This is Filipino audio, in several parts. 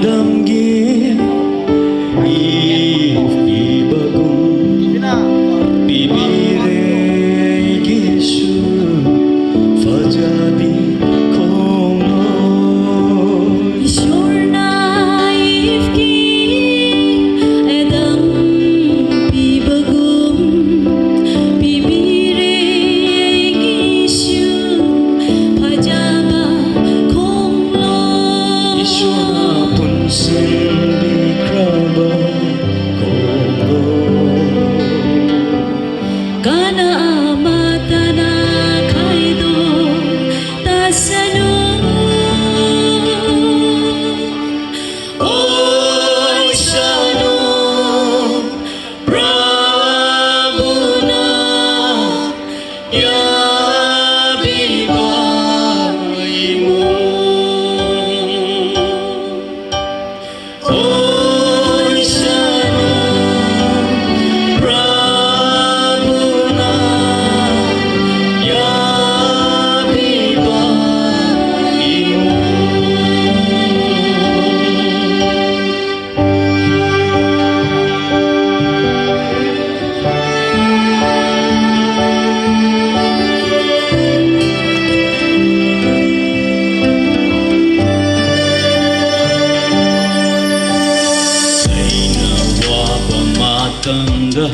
damgin ibagong bibirey Giêsu và cha bi không lối. Sure naif ki edam bibagum bibire Giêsu pajama konglo. Giêsu na punsin bi kraba không lối. Kana amata na kaido tasano. Oi Shalom Prabhuna Yabibaimu. Oi Shalom Prabhuna Yabibaimu. Ay nawa pamatanda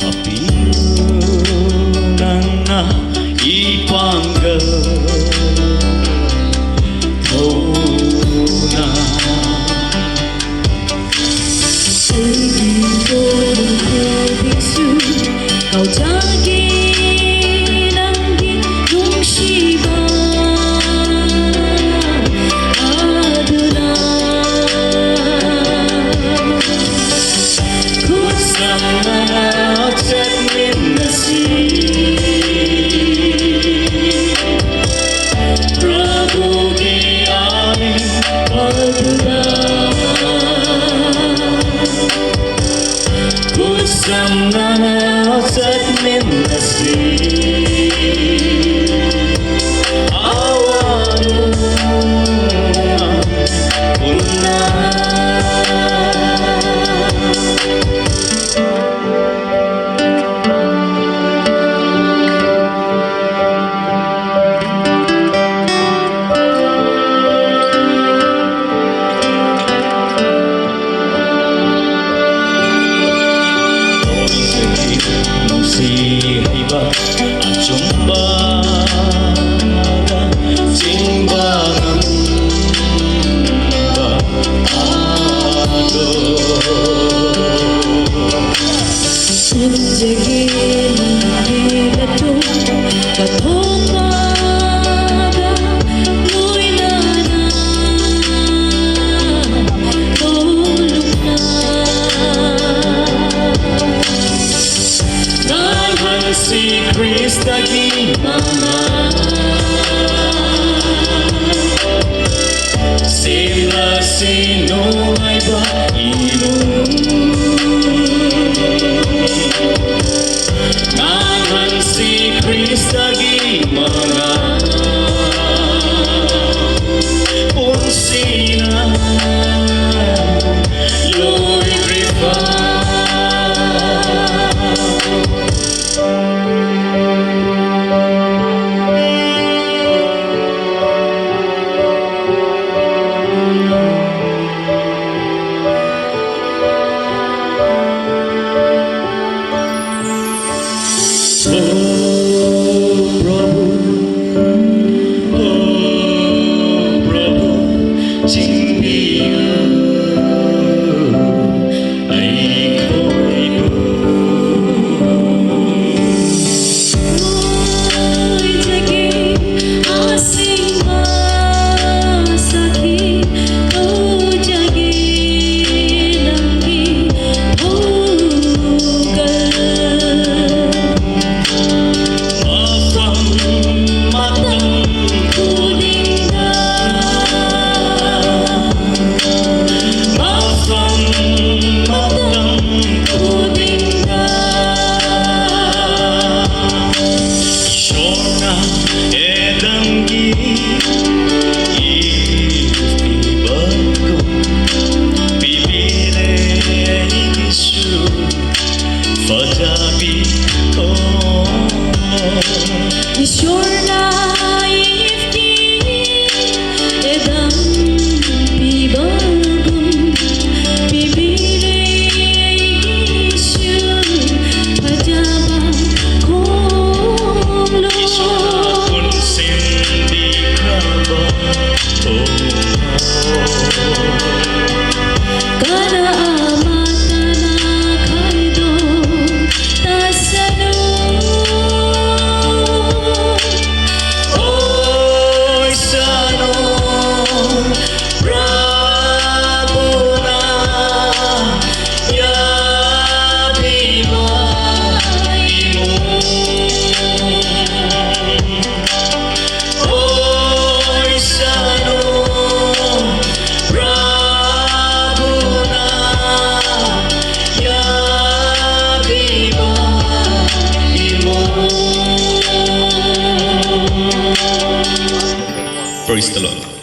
hapinan na ipangga na Dito ng Giêsu kau jagi nanggit nung Shiva Adonai. kusang nanat at minasi Prabhu ki amin kusang nanat at minasi awan una. Musiba ang sumbaga simbahan ba ado Jagi nandito katokaga luy na tulog na. Nahan si Krista gimana sila sino ay ba Nahan si Krista gimana Punsina Lloyd River. Oh, Prabhu Praise the Lord.